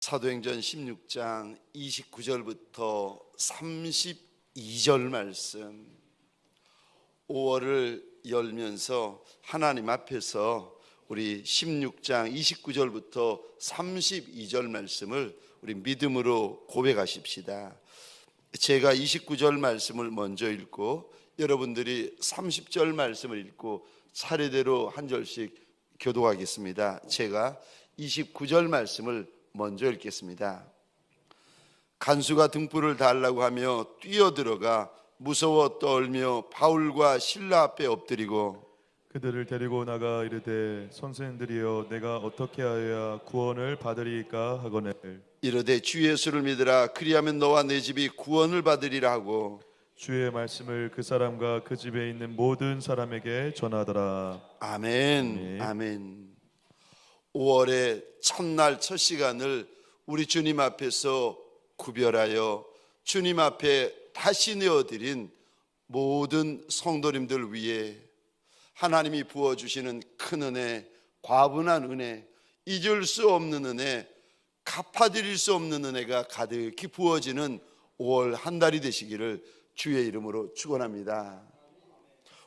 사도행전 16장 29절부터 32절 말씀, 5월을 열면서 하나님 앞에서 우리 16장 29절부터 32절 말씀을 우리 믿음으로 고백하십시다. 제가 29절 말씀을 먼저 읽고 여러분들이 30절 말씀을 읽고 차례대로 한 절씩 교독하겠습니다. 제가 29절 말씀을 먼저 읽겠습니다. 간수가 등불을 달라고 하며 뛰어들어가 무서워 떨며 바울과 실라 앞에 엎드리고 그들을 데리고 나가 이르되 선생들이여 내가 어떻게 하여야 구원을 받으리까 하거늘 이르되 주 예수를 믿으라 그리하면 너와 내 집이 구원을 받으리라 하고 주의 말씀을 그 사람과 그 집에 있는 모든 사람에게 전하더라. 아멘. 네. 아멘. 5월의 첫날 첫 시간을 우리 주님 앞에서 구별하여 주님 앞에 다시 내어드린 모든 성도님들 위해 하나님이 부어주시는 큰 은혜, 과분한 은혜, 잊을 수 없는 은혜, 갚아드릴 수 없는 은혜가 가득히 부어지는 5월 한 달이 되시기를 주의 이름으로 축원합니다.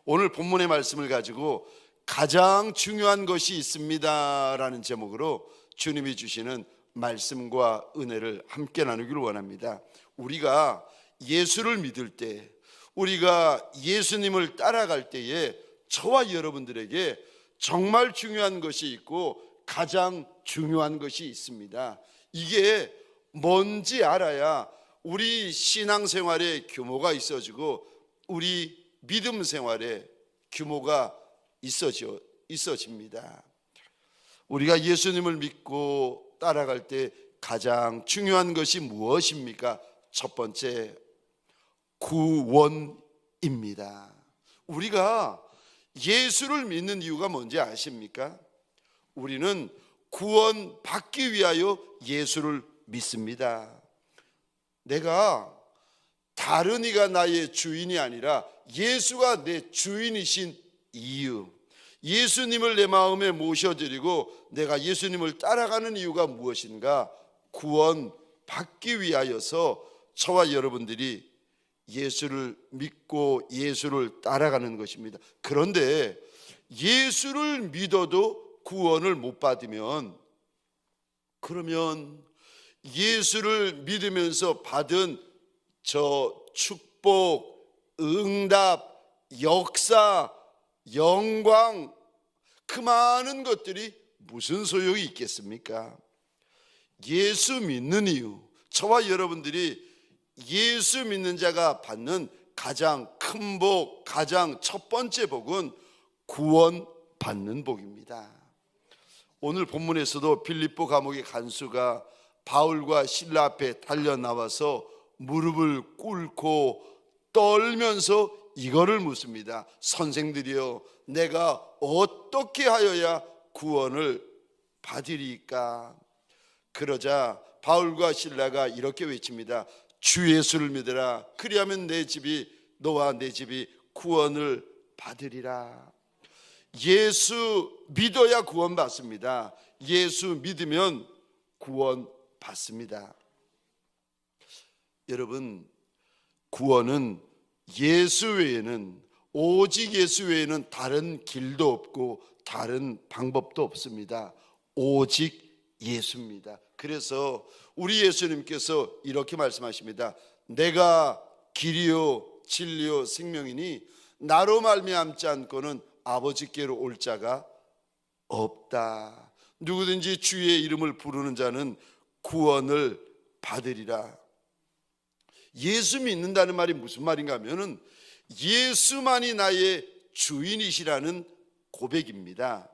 오늘 본문의 말씀을 가지고 가장 중요한 것이 있습니다 라는 제목으로 주님이 주시는 말씀과 은혜를 함께 나누기를 원합니다. 우리가 예수를 믿을 때, 우리가 예수님을 따라갈 때에 저와 여러분들에게 정말 중요한 것이 있고 가장 중요한 것이 있습니다. 이게 뭔지 알아야 우리 신앙생활에 규모가 있어지고 우리 믿음 생활에 규모가 있어집니다. 우리가 예수님을 믿고 따라갈 때 가장 중요한 것이 무엇입니까? 첫 번째, 구원입니다. 우리가 예수를 믿는 이유가 뭔지 아십니까? 우리는 구원받기 위하여 예수를 믿습니다. 내가 다른 이가 나의 주인이 아니라 예수가 내 주인이신 이유, 예수님을 내 마음에 모셔드리고 내가 예수님을 따라가는 이유가 무엇인가? 구원받기 위하여서 저와 여러분들이 예수를 믿고 예수를 따라가는 것입니다. 그런데 예수를 믿어도 구원을 못 받으면, 그러면 예수를 믿으면서 받은 저 축복, 응답, 역사, 영광, 그 많은 것들이 무슨 소용이 있겠습니까? 예수 믿는 이유, 저와 여러분들이 예수 믿는 자가 받는 가장 큰 복, 가장 첫 번째 복은 구원 받는 복입니다. 오늘 본문에서도 빌립보 감옥의 간수가 바울과 실라 앞에 달려 나와서 무릎을 꿇고 떨면서 이거를 묻습니다. 선생들이여 내가 어떻게 하여야 구원을 받으리까? 그러자 바울과 실라가 이렇게 외칩니다. 주 예수를 믿으라 그리하면 너와 내 집이 구원을 받으리라. 예수 믿어야 구원 받습니다. 예수 믿으면 구원 받습니다. 여러분, 구원은 예수 외에는, 오직 예수 외에는 다른 길도 없고 다른 방법도 없습니다. 오직 예수입니다. 그래서 우리 예수님께서 이렇게 말씀하십니다. 내가 길이요 진리요 생명이니 나로 말미암지 않고는 아버지께로 올 자가 없다. 누구든지 주의 이름을 부르는 자는 구원을 받으리라. 예수 믿는다는 말이 무슨 말인가 하면은 예수만이 나의 주인이시라는 고백입니다.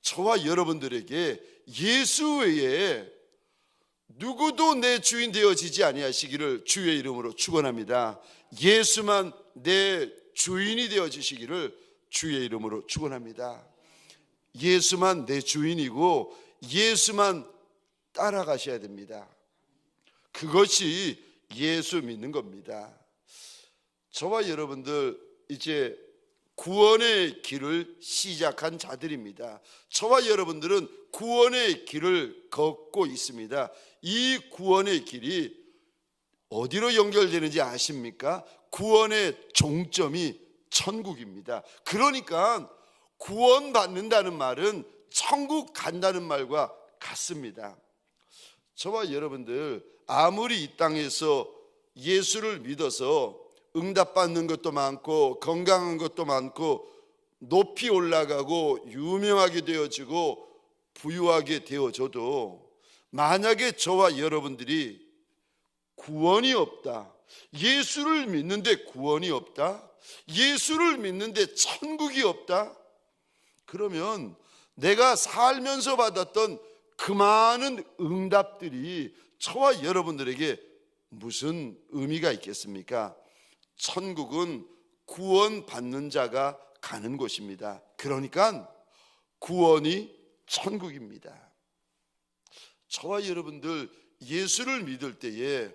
저와 여러분들에게 예수 외에 누구도 내 주인 되어지지 아니하시기를 주의 이름으로 축원합니다. 예수만 내 주인이 되어지시기를 주의 이름으로 축원합니다. 예수만 내 주인이고 예수만 따라가셔야 됩니다. 그것이 예수 믿는 겁니다. 저와 여러분들 이제 구원의 길을 시작한 자들입니다. 저와 여러분들은 구원의 길을 걷고 있습니다. 이 구원의 길이 어디로 연결되는지 아십니까? 구원의 종점이 천국입니다. 그러니까 구원받는다는 말은 천국 간다는 말과 같습니다. 저와 여러분들 아무리 이 땅에서 예수를 믿어서 응답받는 것도 많고 건강한 것도 많고 높이 올라가고 유명하게 되어지고 부유하게 되어져도 만약에 저와 여러분들이 구원이 없다, 예수를 믿는데 구원이 없다, 예수를 믿는데 천국이 없다, 그러면 내가 살면서 받았던 그 많은 응답들이 저와 여러분들에게 무슨 의미가 있겠습니까? 천국은 구원받는 자가 가는 곳입니다. 그러니까 구원이 천국입니다. 저와 여러분들 예수를 믿을 때에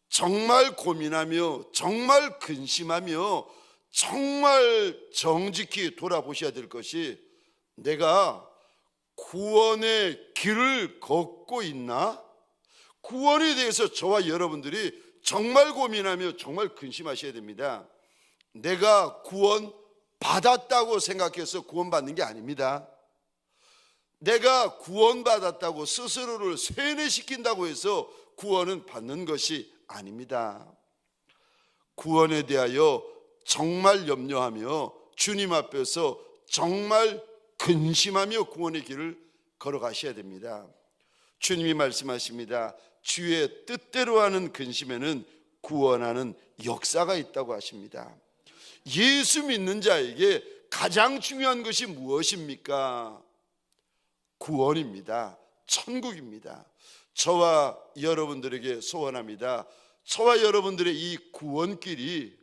정말 고민하며 정말 근심하며 정말 정직히 돌아보셔야 될 것이, 내가 구원의 길을 걷고 있나? 구원에 대해서 저와 여러분들이 정말 고민하며 정말 근심하셔야 됩니다. 내가 구원 받았다고 생각해서 구원받는 게 아닙니다. 내가 구원받았다고 스스로를 세뇌시킨다고 해서 구원은 받는 것이 아닙니다. 구원에 대하여 정말 염려하며 주님 앞에서 정말 근심하며 구원의 길을 걸어가셔야 됩니다. 주님이 말씀하십니다. 주의 뜻대로 하는 근심에는 구원하는 역사가 있다고 하십니다. 예수 믿는 자에게 가장 중요한 것이 무엇입니까? 구원입니다. 천국입니다. 저와 여러분들에게 소원합니다. 저와 여러분들의 이 구원길이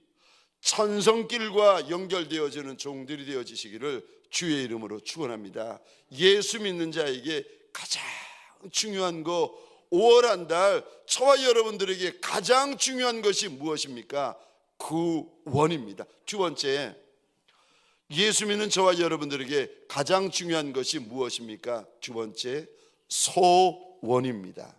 천성길과 연결되어지는 종들이 되어지시기를 주의 이름으로 축원합니다. 예수 믿는 자에게 가장 중요한 거, 5월 한 달 저와 여러분들에게 가장 중요한 것이 무엇입니까? 구원입니다. 두 번째, 예수 믿는 저와 여러분들에게 가장 중요한 것이 무엇입니까? 두 번째, 소원입니다.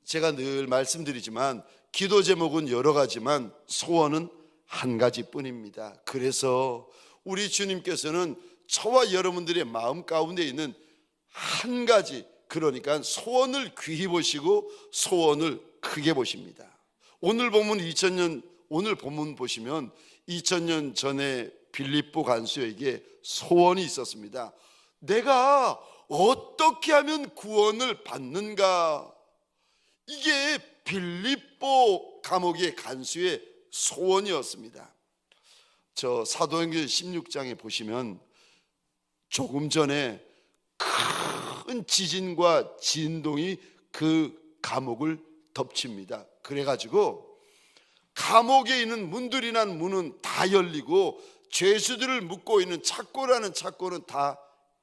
제가 늘 말씀드리지만 기도 제목은 여러 가지만 소원은 한 가지뿐입니다. 그래서 우리 주님께서는 저와 여러분들의 마음 가운데 있는 한 가지, 그러니까 소원을 귀히 보시고 소원을 크게 보십니다. 오늘 본문 보시면 2000년 전에 빌립보 간수에게 소원이 있었습니다. 내가 어떻게 하면 구원을 받는가? 이게 빌립보 감옥의 간수의 소원이었습니다. 저 사도행전 16장에 보시면 조금 전에 큰 지진과 진동이 그 감옥을 덮칩니다. 그래가지고 감옥에 있는 문들이란 문은 다 열리고 죄수들을 묶고 있는 착고라는 착고는 다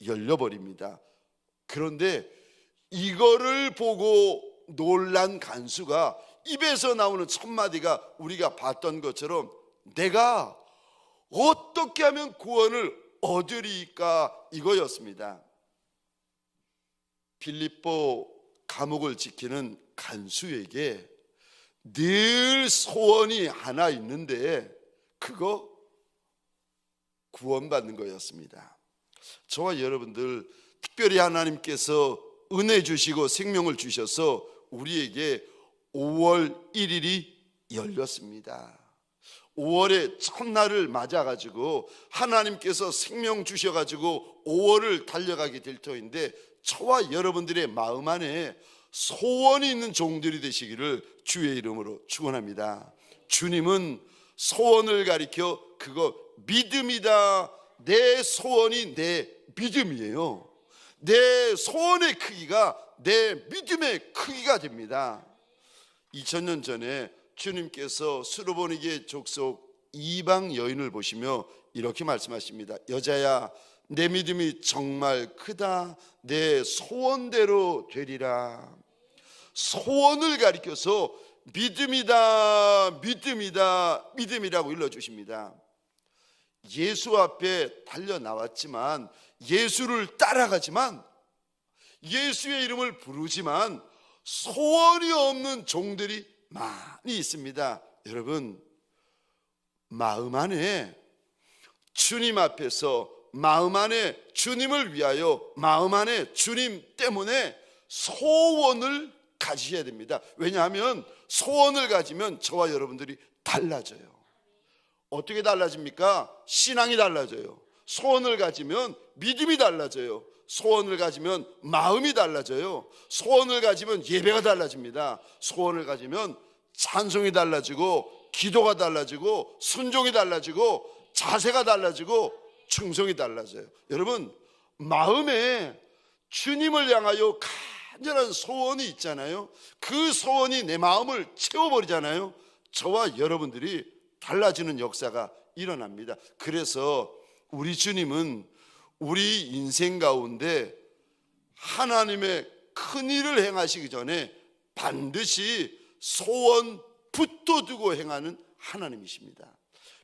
열려버립니다. 그런데 이거를 보고 놀란 간수가 입에서 나오는 첫 마디가 우리가 봤던 것처럼 내가 어떻게 하면 구원을 얻으리까, 이거였습니다. 빌립보 감옥을 지키는 간수에게 늘 소원이 하나 있는데 그거 구원받는 거였습니다. 저와 여러분들 특별히 하나님께서 은혜 주시고 생명을 주셔서 우리에게 5월 1일이 열렸습니다. 5월의 첫날을 맞아가지고 하나님께서 생명 주셔가지고 5월을 달려가게 될 터인데 저와 여러분들의 마음 안에 소원이 있는 종들이 되시기를 주의 이름으로 축원합니다. 주님은 소원을 가리켜 그거 믿음이다. 내 소원이 내 믿음이에요. 내 소원의 크기가 내 믿음의 크기가 됩니다. 2000년 전에 주님께서 수르보니게 족속 이방 여인을 보시며 이렇게 말씀하십니다. 여자야, 내 믿음이 정말 크다. 내 소원대로 되리라. 소원을 가리켜서 믿음이다, 믿음이다, 믿음이라고 일러주십니다. 예수 앞에 달려 나왔지만, 예수를 따라가지만, 예수의 이름을 부르지만 소원이 없는 종들이 많이 있습니다. 여러분, 마음 안에 주님 앞에서, 마음 안에 주님을 위하여, 마음 안에 주님 때문에 소원을 가지셔야 됩니다. 왜냐하면 소원을 가지면 저와 여러분들이 달라져요. 어떻게 달라집니까? 신앙이 달라져요. 소원을 가지면 믿음이 달라져요. 소원을 가지면 마음이 달라져요. 소원을 가지면 예배가 달라집니다. 소원을 가지면 찬송이 달라지고, 기도가 달라지고, 순종이 달라지고, 자세가 달라지고, 충성이 달라져요. 여러분, 마음에 주님을 향하여 간절한 소원이 있잖아요. 그 소원이 내 마음을 채워버리잖아요. 저와 여러분들이 달라지는 역사가 일어납니다. 그래서 우리 주님은 우리 인생 가운데 하나님의 큰 일을 행하시기 전에 반드시 소원 붙어두고 행하는 하나님이십니다.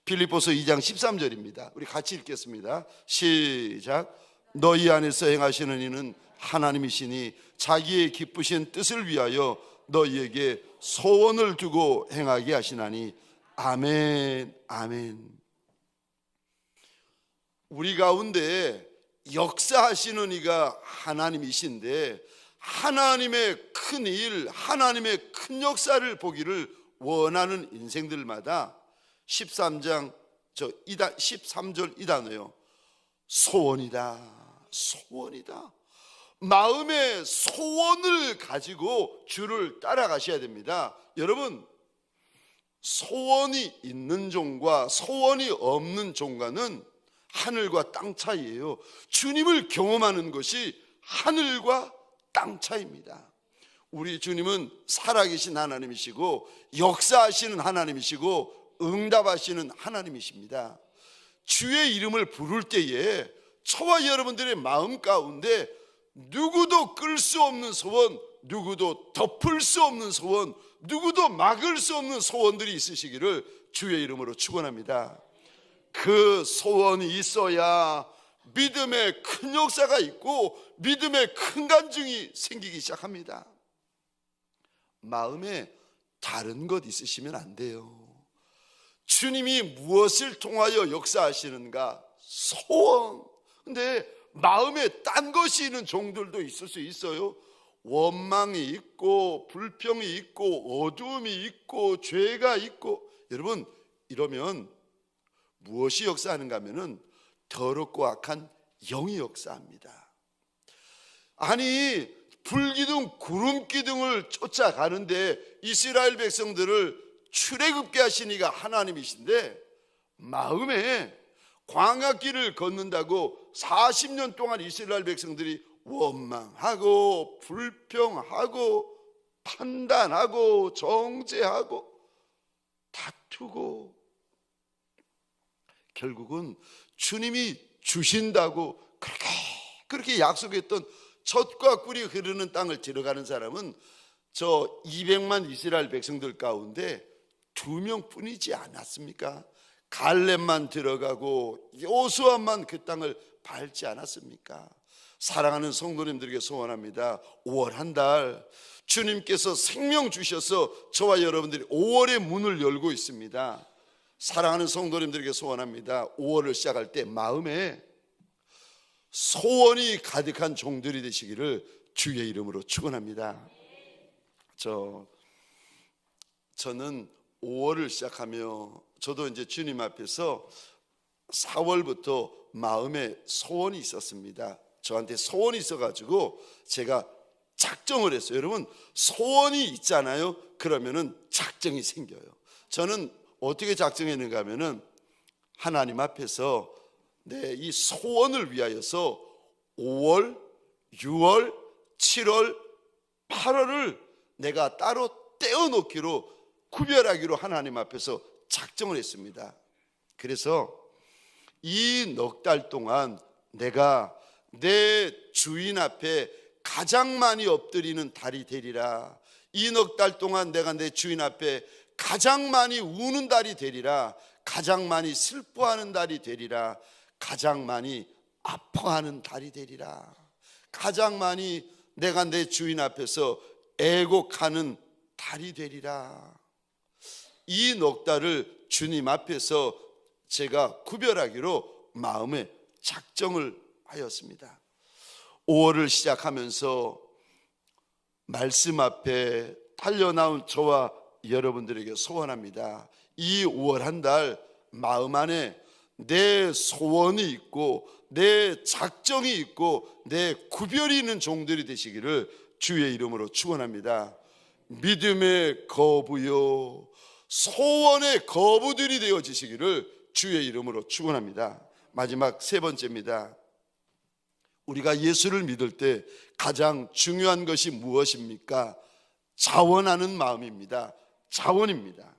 빌립보서 2장 13절입니다. 우리 같이 읽겠습니다. 시작. 너희 안에서 행하시는 이는 하나님이시니 자기의 기쁘신 뜻을 위하여 너희에게 소원을 두고 행하게 하시나니. 아멘, 아멘. 우리 가운데 역사하시는 이가 하나님이신데, 하나님의 큰 일, 하나님의 큰 역사를 보기를 원하는 인생들마다 13장 13절 이 단어요. 소원이다, 소원이다. 마음의 소원을 가지고 주를 따라가셔야 됩니다. 여러분, 소원이 있는 종과 소원이 없는 종과는 하늘과 땅 차이예요. 주님을 경험하는 것이 하늘과 땅 차이입니다. 우리 주님은 살아계신 하나님이시고, 역사하시는 하나님이시고, 응답하시는 하나님이십니다. 주의 이름을 부를 때에 저와 여러분들의 마음 가운데 누구도 끌 수 없는 소원, 누구도 덮을 수 없는 소원, 누구도 막을 수 없는 소원들이 있으시기를 주의 이름으로 축원합니다. 그 소원이 있어야 믿음의 큰 역사가 있고 믿음의 큰 간증이 생기기 시작합니다. 마음에 다른 것 있으시면 안 돼요. 주님이 무엇을 통하여 역사하시는가? 소원. 근데 마음에 딴 것이 있는 종들도 있을 수 있어요. 원망이 있고 불평이 있고 어두움이 있고 죄가 있고. 여러분, 이러면 무엇이 역사하는가 하면은 더럽고 악한 영이 역사합니다. 아니, 불기둥 구름기둥을 쫓아가는데 이스라엘 백성들을 출애굽게 하신 이가 하나님이신데, 마음에 광야길을 걷는다고 40년 동안 이스라엘 백성들이 원망하고 불평하고 판단하고 정죄하고 다투고, 결국은 주님이 주신다고 그렇게 약속했던 젖과 꿀이 흐르는 땅을 들어가는 사람은 저 200만 이스라엘 백성들 가운데 2명뿐이지 않았습니까? 갈렙만 들어가고 여호수아만 그 땅을 밟지 않았습니까? 사랑하는 성도님들에게 소원합니다. 5월 한 달 주님께서 생명 주셔서 저와 여러분들이 5월의 문을 열고 있습니다. 사랑하는 성도님들에게 소원합니다. 5월을 시작할 때 마음에 소원이 가득한 종들이 되시기를 주의 이름으로 축원합니다. 저는 5월을 시작하며 저도 이제 주님 앞에서 4월부터 마음에 소원이 있었습니다. 저한테 소원이 있어가지고 제가 작정을 했어요. 여러분, 소원이 있잖아요. 그러면은 작정이 생겨요. 저는 어떻게 작정했는가 하면은 하나님 앞에서 내 이 소원을 위하여서 5월, 6월, 7월, 8월을 내가 따로 떼어놓기로, 구별하기로 하나님 앞에서 작정을 했습니다. 그래서 이 넉 달 동안 내가 내 주인 앞에 가장 많이 엎드리는 달이 되리라. 이 넉 달 동안 내가 내 주인 앞에 가장 많이 우는 달이 되리라. 가장 많이 슬퍼하는 달이 되리라. 가장 많이 아파하는 달이 되리라. 가장 많이 내가 내 주인 앞에서 애곡하는 달이 되리라. 이 넉 달을 주님 앞에서 제가 구별하기로 마음에 작정을 하였습니다. 5월을 시작하면서 말씀 앞에 달려나온 저와 여러분들에게 소원합니다. 이 5월 한 달 마음 안에 내 소원이 있고 내 작정이 있고 내 구별이 있는 종들이 되시기를 주의 이름으로 축원합니다. 믿음의 거부요 소원의 거부들이 되어지시기를 주의 이름으로 축원합니다. 마지막 세 번째입니다. 우리가 예수를 믿을 때 가장 중요한 것이 무엇입니까? 자원하는 마음입니다. 자원입니다.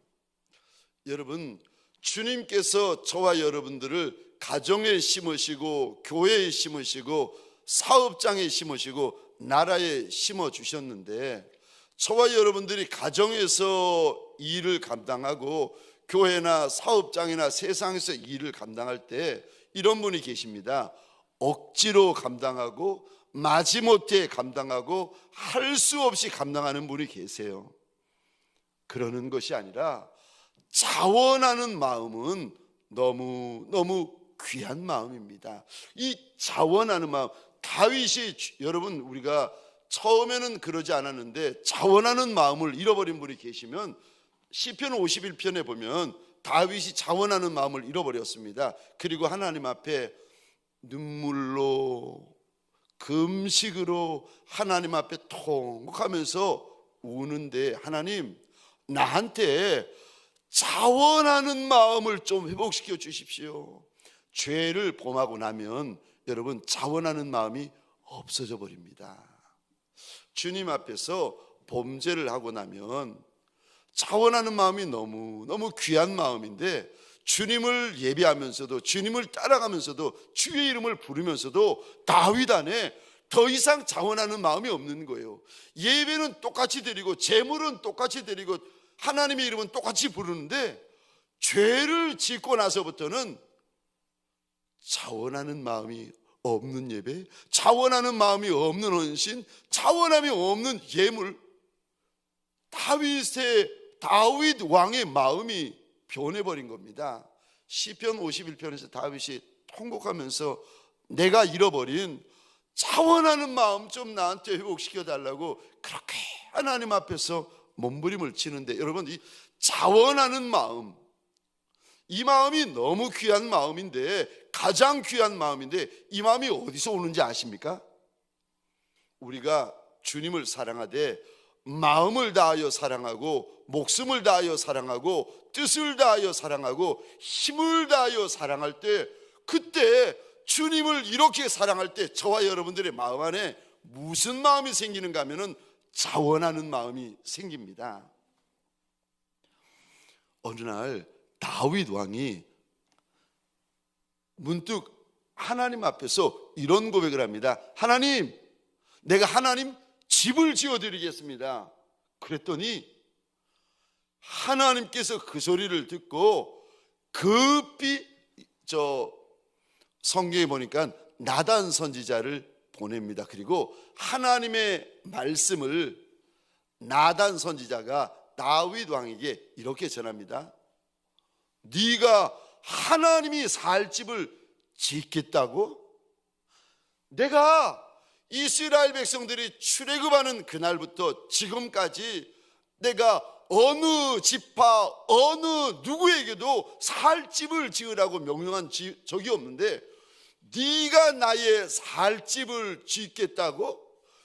여러분, 주님께서 저와 여러분들을 가정에 심으시고 교회에 심으시고 사업장에 심으시고 나라에 심어 주셨는데, 저와 여러분들이 가정에서 일을 감당하고 교회나 사업장이나 세상에서 일을 감당할 때 이런 분이 계십니다. 억지로 감당하고 마지못해 감당하고 할 수 없이 감당하는 분이 계세요. 그러는 것이 아니라 자원하는 마음은 너무 귀한 마음입니다. 이 자원하는 마음, 다윗이, 여러분, 우리가 처음에는 그러지 않았는데 자원하는 마음을 잃어버린 분이 계시면 시편 51편에 보면 다윗이 자원하는 마음을 잃어버렸습니다. 그리고 하나님 앞에 눈물로 금식으로 하나님 앞에 통곡하면서 우는데, 하나님, 나한테 자원하는 마음을 좀 회복시켜 주십시오. 죄를 범하고 나면 여러분, 자원하는 마음이 없어져 버립니다. 주님 앞에서 범죄를 하고 나면 자원하는 마음이 너무 귀한 마음인데, 주님을 예배하면서도 주님을 따라가면서도 주의 이름을 부르면서도 다윗 안에 더 이상 자원하는 마음이 없는 거예요. 예배는 똑같이 드리고 제물은 똑같이 드리고 하나님의 이름은 똑같이 부르는데, 죄를 짓고 나서부터는 자원하는 마음이 없는 예배, 자원하는 마음이 없는 헌신, 자원함이 없는 예물. 다윗 왕의 마음이 변해버린 겁니다. 시편 51편에서 다윗이 통곡하면서 내가 잃어버린 자원하는 마음 좀 나한테 회복시켜 달라고 그렇게 하나님 앞에서 몸부림을 치는데, 여러분, 이 자원하는 마음, 이 마음이 너무 귀한 마음인데, 가장 귀한 마음인데, 이 마음이 어디서 오는지 아십니까? 우리가 주님을 사랑하되 마음을 다하여 사랑하고 목숨을 다하여 사랑하고 뜻을 다하여 사랑하고 힘을 다하여 사랑할 때, 그때 주님을 이렇게 사랑할 때 저와 여러분들의 마음 안에 무슨 마음이 생기는가 하면은 자원하는 마음이 생깁니다. 어느 날 다윗 왕이 문득 하나님 앞에서 이런 고백을 합니다. 하나님, 내가 하나님 집을 지어드리겠습니다. 그랬더니 하나님께서 그 소리를 듣고 급히 성경에 보니까 나단 선지자를 보냅니다. 그리고 하나님의 말씀을 나단 선지자가 다윗 왕에게 이렇게 전합니다. 네가 하나님이 살 집을 짓겠다고? 내가 이스라엘 백성들이 출애굽하는 그날부터 지금까지 내가 어느 지파 어느 누구에게도 살 집을 지으라고 명령한 적이 없는데, 네가 나의 살 집을 짓겠다고?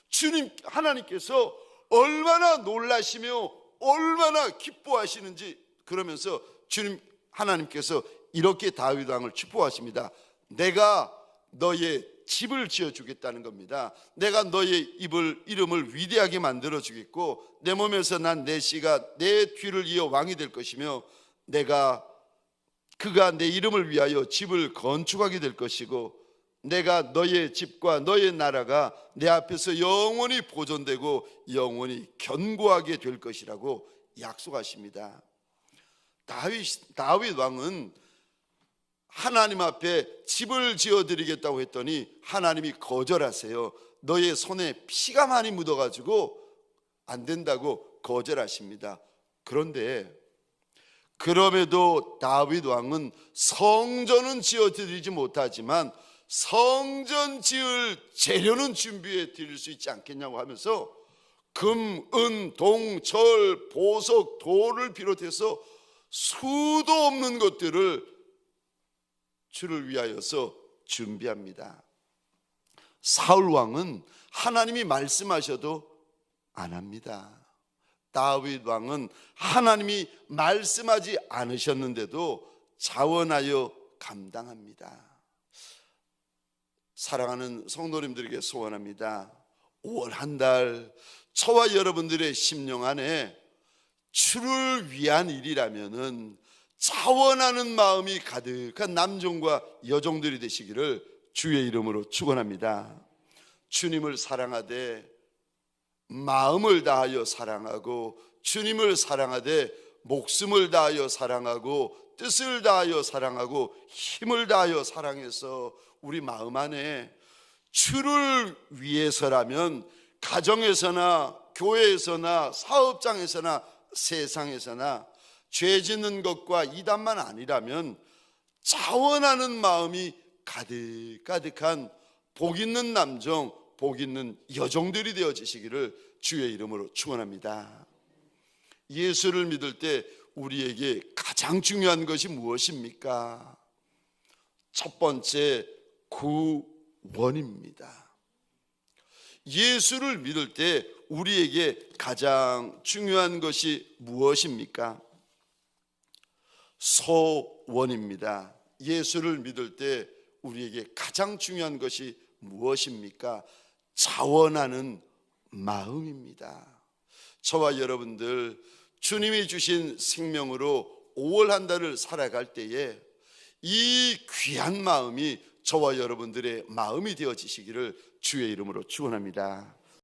주님 하나님께서 얼마나 놀라시며 얼마나 기뻐하시는지, 그러면서 주님 하나님께서 이렇게 다윗 왕을 축복하십니다. 내가 너의 집을 지어주겠다는 겁니다. 내가 너의 이름을 위대하게 만들어 주겠고, 내 몸에서 난 내 씨가 내 뒤를 이어 왕이 될 것이며, 그가 내 이름을 위하여 집을 건축하게 될 것이고, 내가 너의 집과 너의 나라가 내 앞에서 영원히 보존되고 영원히 견고하게 될 것이라고 약속하십니다. 다윗 왕은 하나님 앞에 집을 지어드리겠다고 했더니 하나님이 거절하세요. 너의 손에 피가 많이 묻어가지고 안 된다고 거절하십니다. 그럼에도 다윗 왕은 성전은 지어드리지 못하지만 성전 지을 재료는 준비해 드릴 수 있지 않겠냐고 하면서 금, 은, 동, 철, 보석, 돌을 비롯해서 수도 없는 것들을 주를 위하여서 준비합니다. 사울 왕은 하나님이 말씀하셔도 안 합니다. 다윗 왕은 하나님이 말씀하지 않으셨는데도 자원하여 감당합니다. 사랑하는 성도님들에게 소원합니다. 5월 한 달 저와 여러분들의 심령 안에 주를 위한 일이라면은 자원하는 마음이 가득한 남종과 여종들이 되시기를 주의 이름으로 축원합니다. 주님을 사랑하되 마음을 다하여 사랑하고, 주님을 사랑하되 목숨을 다하여 사랑하고, 뜻을 다하여 사랑하고, 힘을 다하여 사랑해서 우리 마음 안에 주를 위해서라면 가정에서나 교회에서나 사업장에서나 세상에서나 죄 짓는 것과 이단만 아니라면 자원하는 마음이 가득가득한 복 있는 남종, 복 있는 여종들이 되어지시기를 주의 이름으로 축원합니다. 예수를 믿을 때 우리에게 가장 중요한 것이 무엇입니까? 첫 번째, 구원입니다. 예수를 믿을 때 우리에게 가장 중요한 것이 무엇입니까? 소원입니다. 예수를 믿을 때 우리에게 가장 중요한 것이 무엇입니까? 자원하는 마음입니다. 저와 여러분들 주님이 주신 생명으로 5월 한 달을 살아갈 때에 이 귀한 마음이 저와 여러분들의 마음이 되어지시기를 주의 이름으로 축원합니다.